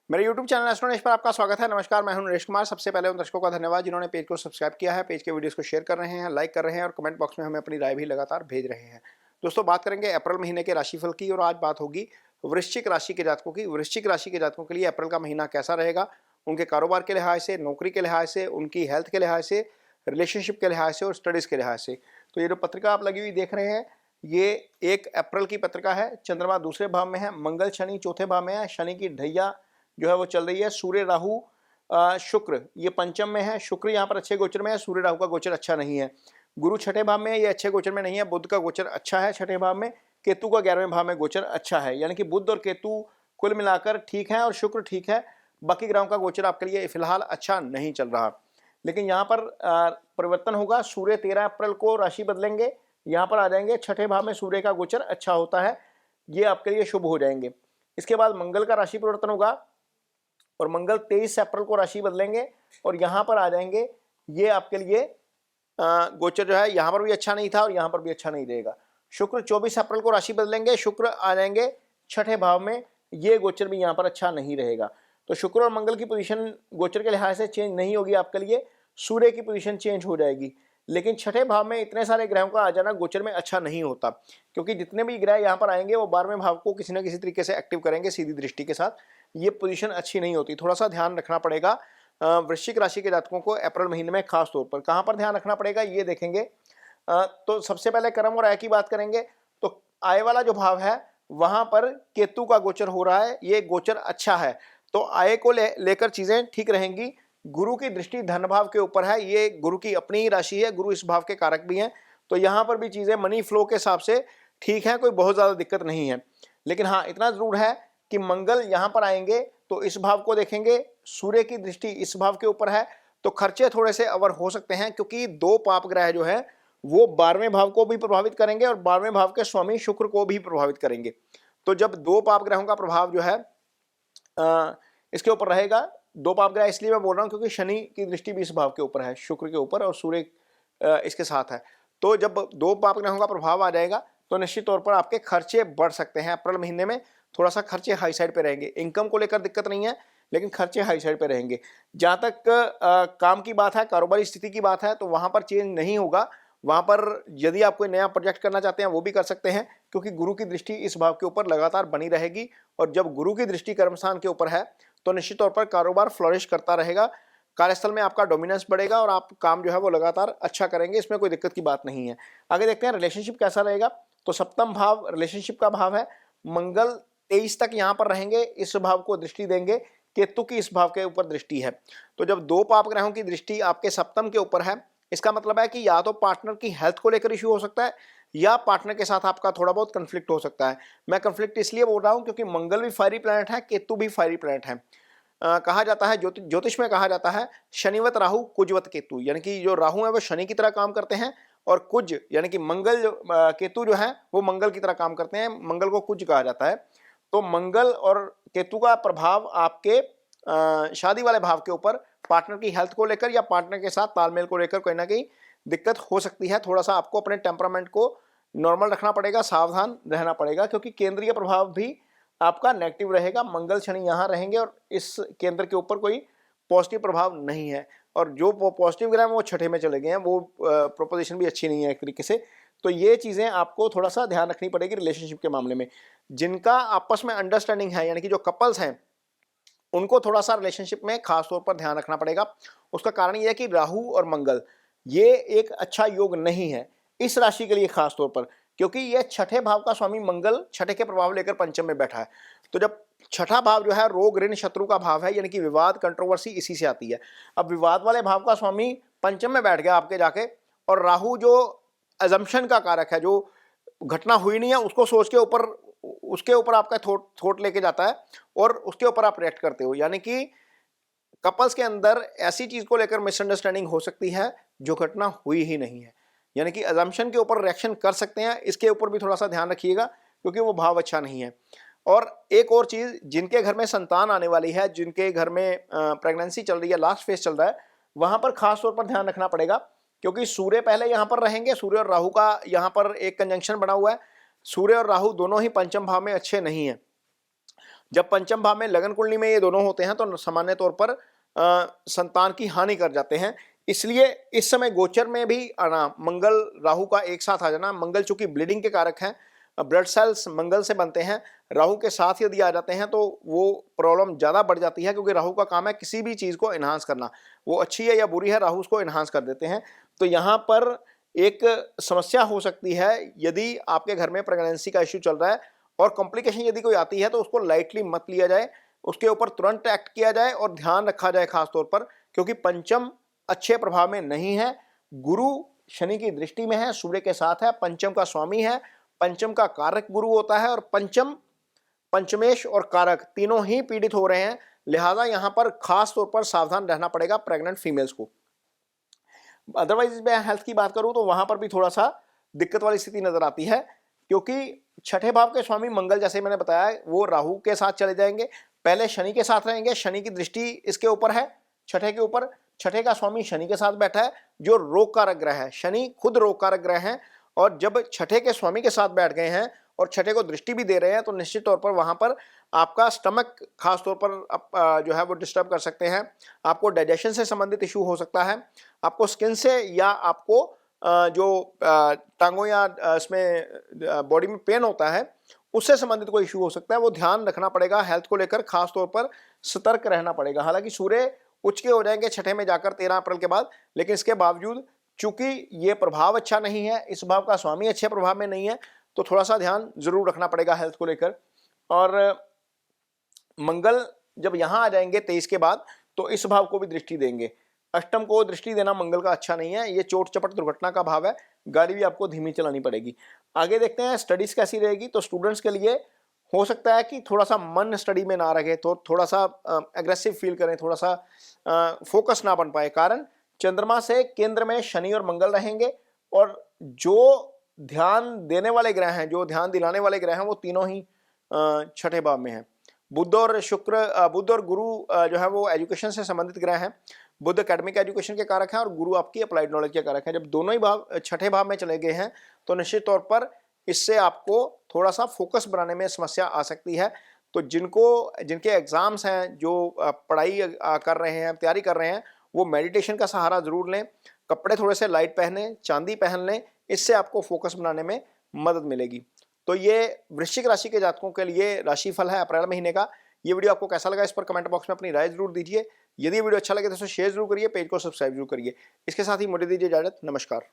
मेरे YouTube channel astronaut पर आपका स्वागत है। नमस्कार, मैं हूं नरेश कुमार। सबसे पहले उन दर्शकों का धन्यवाद जिन्होंने पेज को सब्सक्राइब किया है, पेज के वीडियोस को शेयर कर रहे हैं, लाइक कर रहे हैं और कमेंट बॉक्स में हमें अपनी राय भी लगातार भेज रहे हैं। दोस्तों, बात करेंगे अप्रैल महीने के राशिफल की और आज बात होगी वृश्चिक राशि के जातकों की। वृश्चिक राशि के जातकों के लिए अप्रैल का महीना कैसा रहेगा, उनके कारोबार के लिहाज से, नौकरी के लिहाज से, उनकी हेल्थ के लिहाज से, रिलेशनशिप के लिहाज से और स्टडीज़ के लिहाज से। तो ये जो पत्रिका आप लगी हुई देख रहे हैं, ये 1 अप्रैल की पत्रिका है। चंद्रमा दूसरे भाव में है, मंगल शनि चौथे भाव में है, शनि की ढैया जो है वो चल रही है। सूर्य राहु शुक्र ये पंचम में है, शुक्र यहाँ पर अच्छे गोचर में है, सूर्य राहु का गोचर अच्छा नहीं है। गुरु छठे भाव में है, ये अच्छे गोचर में नहीं है। बुध का गोचर अच्छा है छठे भाव में, केतु का 11वें भाव में गोचर अच्छा है, यानी कि बुध और केतु कुल मिलाकर ठीक है और शुक्र ठीक है। बाकी ग्रहों का गोचर आपके लिए फिलहाल अच्छा नहीं चल रहा, लेकिन यहाँ पर परिवर्तन होगा। सूर्य 13 अप्रैल को राशि बदलेंगे, यहाँ पर आ जाएंगे। छठे भाव में सूर्य का गोचर अच्छा होता है, ये आपके लिए शुभ हो जाएंगे। इसके बाद मंगल का राशि परिवर्तन होगा और मंगल 23 अप्रैल को राशि बदलेंगे और यहाँ पर आ जाएंगे। ये आपके लिए गोचर जो है यहाँ पर भी अच्छा नहीं था और यहाँ पर भी अच्छा नहीं रहेगा। शुक्र 24 अप्रैल को राशि बदलेंगे, शुक्र आ जाएंगे छठे भाव में, ये गोचर भी यहाँ पर अच्छा नहीं रहेगा। तो शुक्र और मंगल की पोजीशन गोचर के लिहाज से चेंज नहीं होगी आपके लिए, सूर्य की पोजीशन चेंज हो जाएगी। लेकिन छठे भाव में इतने सारे ग्रहों का आ जाना गोचर में अच्छा नहीं होता, क्योंकि जितने भी ग्रह यहाँ पर आएंगे वो 12वें भाव को किसी न किसी तरीके से एक्टिव करेंगे सीधी दृष्टि के साथ। ये पोजीशन अच्छी नहीं होती, थोड़ा सा ध्यान रखना पड़ेगा वृश्चिक राशि के जातकों को अप्रैल महीने में। खास तौर पर कहाँ पर ध्यान रखना पड़ेगा ये देखेंगे। तो सबसे पहले कर्म और आय की बात करेंगे। तो आय वाला जो भाव है वहां पर केतु का गोचर हो रहा है, ये गोचर अच्छा है, तो आय को लेकर चीजें ठीक रहेंगी। गुरु की दृष्टि धन भाव के ऊपर है, ये गुरु की अपनी ही राशि है, गुरु इस भाव के कारक भी हैं, तो यहाँ पर भी चीजें मनी फ्लो के हिसाब से ठीक है, कोई बहुत ज्यादा दिक्कत नहीं है। लेकिन हाँ, इतना जरूर है कि मंगल यहाँ पर आएंगे तो इस भाव को देखेंगे, सूर्य की दृष्टि इस भाव के ऊपर है, तो खर्चे थोड़े से अवर हो सकते हैं, क्योंकि 2 पाप ग्रह जो है वो 12वें भाव को भी प्रभावित करेंगे और 12वें भाव के स्वामी शुक्र को भी प्रभावित करेंगे। तो जब 2 पाप ग्रहों का प्रभाव जो है इसके ऊपर रहेगा, 2 पाप ग्रह इसलिए मैं बोल रहा हूं क्योंकि शनि की दृष्टि भी इस भाव के ऊपर है, शुक्र के ऊपर, और सूर्य इसके साथ है। तो जब 2 पाप ग्रहों का प्रभाव आ जाएगा तो निश्चित तौर पर आपके खर्चे बढ़ सकते हैं। अप्रैल महीने में थोड़ा सा खर्चे हाई साइड पे रहेंगे। इनकम को लेकर दिक्कत नहीं है, लेकिन खर्चे हाई साइड पे रहेंगे। जहां तक काम की बात है, कारोबारी स्थिति की बात है, तो वहां पर चेंज नहीं होगा। वहां पर यदि आप कोई नया प्रोजेक्ट करना चाहते हैं वो भी कर सकते हैं, क्योंकि गुरु की दृष्टि इस भाव के ऊपर लगातार बनी रहेगी, और जब गुरु की दृष्टि कर्मस्थान के ऊपर है तो निश्चित तौर पर कारोबार फ्लोरिश करता रहेगा। कार्यस्थल में आपका डोमिनेंस बढ़ेगा और आप काम जो है वो लगातार अच्छा करेंगे, इसमें कोई दिक्कत की बात नहीं है। आगे देखते हैं रिलेशनशिप कैसा रहेगा। तो सप्तम भाव रिलेशनशिप का भाव है, मंगल 23 तक यहाँ पर रहेंगे, इस भाव को दृष्टि देंगे, केतु की इस भाव के ऊपर दृष्टि है। तो जब 2 पाप ग्रहों की दृष्टि आपके सप्तम के ऊपर है, इसका मतलब है कि या तो पार्टनर की हेल्थ को लेकर इश्यू हो सकता है या पार्टनर के साथ आपका थोड़ा बहुत कंफ्लिक्ट हो सकता है। मैं कंफ्लिक्ट इसलिए बोल रहा हूं क्योंकि मंगल भी फायरी प्लैनेट है, केतु भी फायरी प्लैनेट है। कहा जाता है, ज्योतिष में कहा जाता है, शनिवत राहु कुजवत केतु, यानी कि जो राहु है वो शनि की तरह काम करते हैं और कुज यानी कि मंगल केतु जो है वो मंगल की तरह काम करते हैं। मंगल को कुज कहा जाता है। तो मंगल और केतु का प्रभाव आपके शादी वाले भाव के ऊपर पार्टनर की हेल्थ को लेकर या पार्टनर के साथ तालमेल को लेकर कहीं ना कहीं दिक्कत हो सकती है। थोड़ा सा आपको अपने टेम्परामेंट को नॉर्मल रखना पड़ेगा, सावधान रहना पड़ेगा, क्योंकि केंद्रीय प्रभाव भी आपका नेगेटिव रहेगा। मंगल शनि यहाँ रहेंगे और इस केंद्र के ऊपर कोई पॉजिटिव प्रभाव नहीं है, और जो पॉजिटिव ग्रह वो छठे में चले गए हैं, वो प्रोपोजिशन भी अच्छी नहीं है एक तरीके से। तो ये चीज़ें आपको थोड़ा सा ध्यान रखनी पड़ेगी रिलेशनशिप के मामले में। जिनका आपस में अंडरस्टैंडिंग है, यानी कि जो कपल्स हैं, उनको थोड़ा सा रिलेशनशिप में खास तौर पर ध्यान रखना पड़ेगा। उसका कारण यह है कि राहु और मंगल ये एक अच्छा योग नहीं है इस राशि के लिए खास तौर पर, क्योंकि यह छठे भाव का स्वामी मंगल छठे के प्रभाव लेकर पंचम में बैठा है। तो जब छठा भाव जो है रोग ऋण शत्रु का भाव है, यानी कि विवाद कंट्रोवर्सी इसी से आती है। अब विवाद वाले भाव का स्वामी पंचम में बैठ गया आपके जाके, और राहु जो अजम्पशन का कारक है, जो घटना हुई नहीं है उसको सोच के ऊपर उसके ऊपर आपका थॉट लेके जाता है और उसके ऊपर आप रिएक्ट करते हो। यानी कि कपल्स के अंदर ऐसी चीज को लेकर मिसअंडरस्टैंडिंग हो सकती है जो घटना हुई ही नहीं है, यानी कि अजम्पशन के ऊपर रिएक्शन कर सकते हैं। इसके ऊपर भी थोड़ा सा ध्यान रखिएगा, क्योंकि वो भाव अच्छा नहीं है। और एक और चीज, जिनके घर में संतान आने वाली है, जिनके घर में प्रेगनेंसी चल रही है, लास्ट फेज चल रहा है, वहां पर खास तौर पर ध्यान रखना पड़ेगा, क्योंकि सूर्य पहले यहाँ पर रहेंगे। सूर्य और राहु का यहाँ पर एक कंजंक्शन बना हुआ है। सूर्य और राहु दोनों ही पंचम भाव में अच्छे नहीं है। जब पंचम भाव में लगन कुंडली में ये दोनों होते हैं तो सामान्य तौर पर संतान की हानि कर जाते हैं। इसलिए इस समय गोचर में भी आना, मंगल राहु का एक साथ आ जाना, मंगल चूंकि ब्लीडिंग के कारक हैं, ब्लड सेल्स मंगल से बनते हैं, राहु के साथ यदि आ जाते हैं तो वो प्रॉब्लम ज़्यादा बढ़ जाती है, क्योंकि राहु का काम है किसी भी चीज़ को एनहांस करना, वो अच्छी है या बुरी है, राहु उसको एनहांस कर देते हैं। तो यहाँ पर एक समस्या हो सकती है यदि आपके घर में प्रेगनेंसी का इश्यू चल रहा है और कॉम्प्लिकेशन यदि कोई आती है तो उसको लाइटली मत लिया जाए, उसके ऊपर तुरंत एक्ट किया जाए और ध्यान रखा जाए खास तौर पर, क्योंकि पंचम अच्छे प्रभाव में नहीं है। गुरु शनि की दृष्टि में है, सूर्य के साथ है, पंचम का स्वामी है, पंचम का कारक गुरु होता है और पंचम, पंचमेश और कारक तीनों ही पीड़ित हो रहे हैं। लिहाजा यहां पर खास तौर पर सावधान रहना पड़ेगा प्रेग्नेंट फीमेल्स को। अदरवाइज मैं हेल्थ की बात करूं तो वहां पर भी थोड़ा सा दिक्कत वाली स्थिति नजर आती है, क्योंकि छठे भाव के स्वामी मंगल, जैसे मैंने बताया, वो राहु के साथ चले जाएंगे, पहले शनि के साथ रहेंगे, शनि की दृष्टि इसके ऊपर है, छठे के ऊपर, छठे का स्वामी शनि के साथ बैठा है जो रोग कारक ग्रह है, शनि खुद रोग कारक ग्रह है, और जब छठे के स्वामी के साथ बैठ गए हैं और छठे को दृष्टि भी दे रहे हैं तो निश्चित तौर पर वहां पर आपका स्टमक खास तौर पर जो है वो डिस्टर्ब कर सकते हैं, आपको डाइजेशन से संबंधित इशू हो सकता है, आपको स्किन से या आपको जो टांगों या इसमें बॉडी में पेन होता है उससे संबंधित कोई इशू हो सकता है। वो ध्यान रखना पड़ेगा, हेल्थ को लेकर खास तौर पर सतर्क रहना पड़ेगा। हालांकि सूर्य उच्च के हो जाएंगे छठे में जाकर 13 अप्रैल के बाद, लेकिन इसके बावजूद चूंकि ये प्रभाव अच्छा नहीं है, इस भाव का स्वामी अच्छे प्रभाव में नहीं है, तो थोड़ा सा ध्यान जरूर रखना पड़ेगा हेल्थ को लेकर। और मंगल जब यहां आ जाएंगे 23 के बाद तो इस भाव को भी दृष्टि देंगे, अष्टम को दृष्टि देना मंगल का अच्छा नहीं है, ये चोट चपट दुर्घटना का भाव है, गाड़ी भी आपको धीमी चलानी पड़ेगी। आगे देखते हैं स्टडीज कैसी रहेगी। तो स्टूडेंट्स के लिए हो सकता है कि थोड़ा सा मन स्टडी में ना रहे, तो थोड़ा सा एग्रेसिव फील करें, थोड़ा सा फोकस ना बन पाए। कारण चंद्रमा से केंद्र में शनि और मंगल रहेंगे, और जो ध्यान देने वाले ग्रह हैं, जो ध्यान दिलाने वाले ग्रह हैं, वो तीनों ही छठे भाव में हैं। बुध और शुक्र, बुध और गुरु जो है वो एजुकेशन से संबंधित ग्रह हैं। बुध एकेडमिक एजुकेशन के कारक हैं और गुरु आपकी अप्लाइड नॉलेज के कारक हैं। जब दोनों ही भाव छठे भाव में चले गए हैं तो निश्चित तौर पर इससे आपको थोड़ा सा फोकस बनाने में समस्या आ सकती है। तो जिनके एग्जाम्स हैं, जो पढ़ाई कर रहे हैं, तैयारी कर रहे हैं, वो मेडिटेशन का सहारा जरूर लें, कपड़े थोड़े से लाइट पहने, चांदी पहन लें, इससे आपको फोकस बनाने में मदद मिलेगी। तो ये वृश्चिक राशि के जातकों के लिए राशिफल है अप्रैल महीने का। ये वीडियो आपको कैसा लगा इस पर कमेंट बॉक्स में अपनी राय जरूर दीजिए। यदि वीडियो अच्छा लगे तो इसे शेयर जरूर करिए, पेज को सब्सक्राइब जरूर करिए। इसके साथ ही मुझे दीजिए इजाजत, नमस्कार।